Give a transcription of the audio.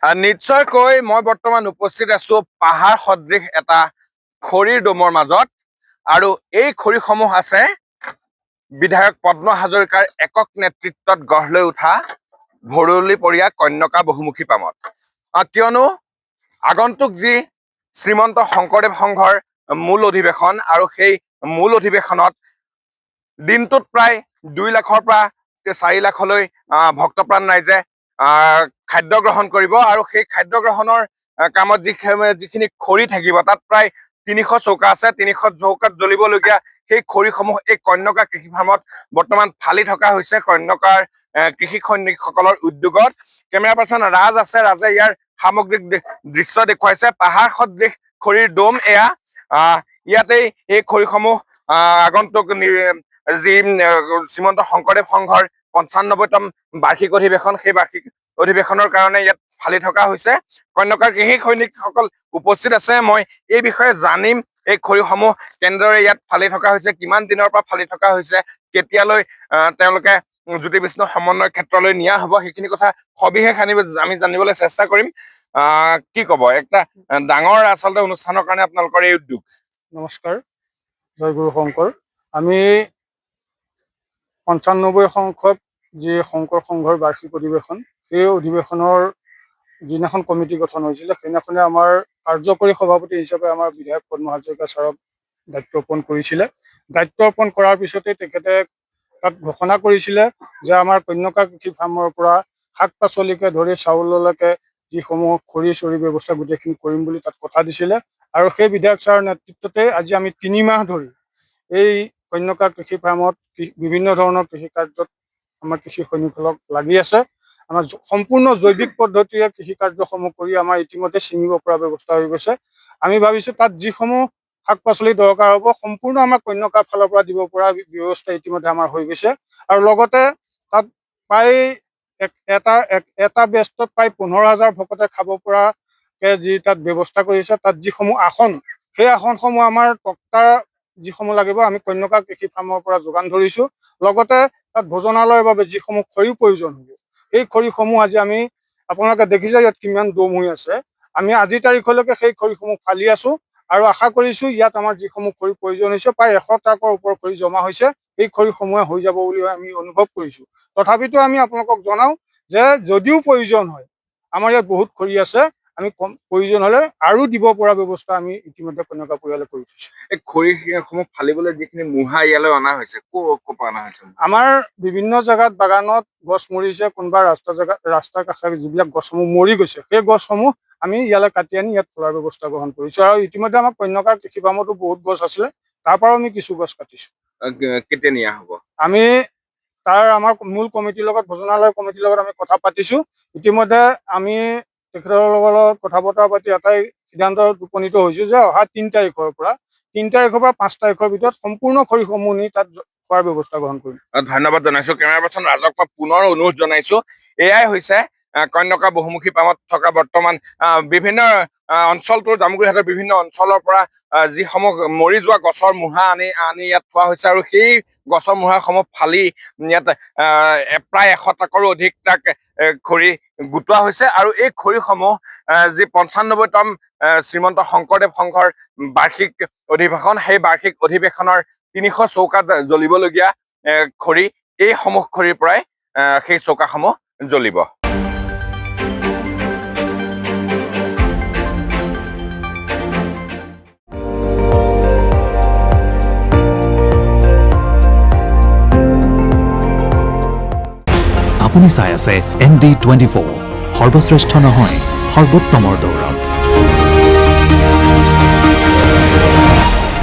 নিশ্চয়কৈ মই বৰ্তমান উপস্থিত আছো পাহাৰ সদৃশ এটা খৰিৰ দমৰ মাজত আৰু এই খৰিসমূহ আছে বিধায়ক পদ্ম হাজৰিকাৰ একক নেতৃত্বত গঢ় লৈ উঠা ভৰলীপৰীয়া কন্যকা বহুমুখী পামত। কিয়নো আগন্তুক যি শ্ৰীমন্ত শংকৰদেৱ সংঘৰ মূল অধিৱেশন আৰু সেই মূল অধিৱেশনত দিনটোত প্ৰায় 2 লাখৰ পৰা 4 লাখলৈ ভক্তপ্ৰাণ ৰাইজে খাদ্য গ্ৰহণ কৰিব আৰু সেই খাদ্য গ্ৰহণৰ কামত যিখিনি খৰি থাকিব তাত প্ৰায় 300 চৌকা আছে। 300 চৌকাত জ্বলিবলগীয়া সেই খৰিসমূহ এই কন্যকা কৃষি ফাৰ্মত বৰ্তমান ফালি থকা হৈছে কন্যকাৰ কৃষি সৈনিকসকলৰ উদ্যোগত। কেমেৰা পাৰ্চন ৰাজ আছে, ৰাজে ইয়াৰ সামগ্ৰিক দৃশ্য দেখুৱাইছে। পাহাৰ সদৃশ খৰিৰ দম এয়া। ইয়াতেই এই খৰিসমূহ আগন্তুক যি শ্ৰীমন্ত শংকৰদেৱ সংঘৰ 95তম বাৰ্ষিক অধিৱেশন, সেই বাৰ্ষিক অধিৱেশনৰ কাৰণে ইয়াত ফালি থকা হৈছে। কন্যকাৰ কৃষি সৈনিকসকল উপস্থিত আছে। মই এই বিষয়ে জানিম এই খৰিসমূহ কেনেদৰে ইয়াত ফালি থকা হৈছে, কিমান দিনৰ পৰা ফালি থকা হৈছে, কেতিয়ালৈ তেওঁলোকে জ্যোতি বিষ্ণু সমন্বয় ক্ষেত্ৰলৈ নিয়া হ'ব, সেইখিনি কথা সবিশেষ আমি জানিবলৈ চেষ্টা কৰিম। কি ক'ব, একটা ডাঙৰ আচলতে অনুষ্ঠানৰ কাৰণে আপোনালোকৰ এই উদ্যোগ? নমস্কাৰ, জয় গুৰু শংকৰ। আমি 95 সংখ্যক যি শংকৰ সংঘৰ বাৰ্ষিক অধিৱেশন, সেই অধিৱেশনৰ যিদিনাখন কমিটি গঠন হৈছিলে সেইদিনাখনে আমাৰ কাৰ্যকৰী সভাপতি হিচাপে আমাৰ বিধায়ক পদ্ম হাজৰিকা ছাৰক দায়িত্ব অৰ্পণ কৰিছিলে। দায়িত্ব অৰ্পণ কৰাৰ পিছতে তেখেতে তাত ঘোষণা কৰিছিলে যে আমাৰ কন্যকা কৃষি ফাৰ্মৰ পৰা শাক পাচলিকে ধৰি চাউললৈকে যিসমূহ খৰি চৰি ব্যৱস্থা গোটেইখিনি কৰিম বুলি তাত কথা দিছিলে। আৰু সেই বিধায়ক ছাৰৰ নেতৃত্বতে আজি আমি 3 মাহ ধৰি এই কন্যকা কৃষি ফাৰ্মত বিভিন্ন ধৰণৰ কৃষি কাৰ্যত আমাৰ কৃষি সৈনিকসকলক লাগি আছে। আমাৰ সম্পূৰ্ণ জৈৱিক পদ্ধতিৰে কৃষি কাৰ্যসমূহ কৰি আমাৰ ইতিমধ্যে ছিঙিব পৰা ব্যৱস্থা হৈ গৈছে। আমি ভাবিছোঁ তাত যিসমূহ শাক পাচলি দৰকাৰ হ'ব সম্পূৰ্ণ আমাৰ কন্যকাৰ ফালৰ পৰা দিব পৰা ব্যৱস্থা ইতিমধ্যে আমাৰ হৈ গৈছে। আৰু লগতে তাত প্ৰায় এটা বেষ্টত প্ৰায় 15,000 ভকতে খাব পৰাকে যি তাত ব্যৱস্থা কৰিছে। তাত যিসমূহ আসন, সেই আসনসমূহ আমাৰ তক্তা যিসমূহ লাগিব আমি কন্যকা কৃষি ফাৰ্মৰ পৰা যোগান ধৰিছোঁ। লগতে তাত ভোজনালয়ৰ বাবে যিসমূহ খৰিৰ প্ৰয়োজন হ'ব, সেই খৰিসমূহ আজি আমি আপোনালোকে দেখিছে ইয়াত কিমান দম হৈ আছে। আমি আজিৰ তাৰিখলৈকে সেই খৰিসমূহ ফালি আছোঁ আৰু আশা কৰিছোঁ ইয়াত আমাৰ যিসমূহ খৰিৰ প্ৰয়োজন হৈছে প্ৰায় 100 ট্ৰাকৰ ওপৰ খৰি জমা হৈছে। এই খৰিসমূহে হৈ যাব বুলি আমি অনুভৱ কৰিছোঁ। তথাপিতো আমি আপোনালোকক জনাওঁ যে যদিও প্ৰয়োজন হয়, আমাৰ ইয়াত বহুত খৰি আছে, আমি প্ৰয়োজন হ'লে আৰু দিব পৰা ব্যৱস্থা আমি ইতিমধ্যে কন্যকা পৰিয়ালে কৰি থৈছোঁ। এই খৰিসমূহ ফালিবলৈ যিখিনি মুহা ইয়ালৈ অনা হৈছে, ক'ৰ পৰা অনা হৈছে? আমাৰ বিভিন্ন জেগাত বাগানত গছ মৰিছে, কোনোবা ৰাস্তাৰ কাষে যিবিলাক গছসমূহ মৰি গৈছে সেই গছসমূহ আমি ইয়ালৈ কাটি আনি ইয়াত ফলাৰ ব্যৱস্থা গ্ৰহণ কৰিছোঁ। আৰু ইতিমধ্যে আমাৰ কন্যকাৰ কৃষি ফাৰ্মতো বহুত গছ আছিলে, তাৰ পৰাও আমি কিছু গছ কাটিছোঁ। কেতিয়া নিয়া হ'ব? আমি তাৰ আমাৰ মূল কমিটিৰ লগত, ভোজনালয় কমিটিৰ লগত আমি কথা পাতিছোঁ। ইতিমধ্যে আমি তেখেতৰ লগত কথা বতৰা পাতি এটাই সিদ্ধান্তত উপনীত হৈছোঁ যে অহা 3 তাৰিখৰ পৰা 5 তাৰিখৰ ভিতৰত সম্পূৰ্ণ খৰিসমূহ নি তাত খোৱাৰ ব্যৱস্থা গ্ৰহণ কৰিম। ধন্যবাদ জনাইছোঁ। কেমেৰা পাৰ্চন ৰাজক পুনৰ অনুৰোধ জনাইছোঁ। এয়াই হৈছে কন্যকা বহুমুখী পামত থকা বৰ্তমান বিভিন্ন অঞ্চলটোৰ জামুগুৰিহাটৰ বিভিন্ন অঞ্চলৰ পৰা যিসমূহ মৰি যোৱা গছৰ মুঢ়া আনি ইয়াত থোৱা হৈছে আৰু সেই গছৰ মুঢ়াসমূহ ফালি ইয়াত প্ৰায় 100 ট্ৰাকৰো অধিক ট্ৰাক খৰি গোটোৱা হৈছে। আৰু এই খৰিসমূহ যি 95তম শ্ৰীমন্ত শংকৰদেৱ সংঘৰ বাৰ্ষিক অধিৱেশন, সেই বাৰ্ষিক অধিৱেশনৰ 300 চৌকাত জ্বলিবলগীয়া খৰি, এইসমূহ খৰিৰ পৰাই সেই চৌকাসমূহ জ্বলিব। আপুনি চাই আছে ND24, সৰ্বশ্ৰেষ্ঠ নহয় সৰ্বোত্তমৰ দৌৰত।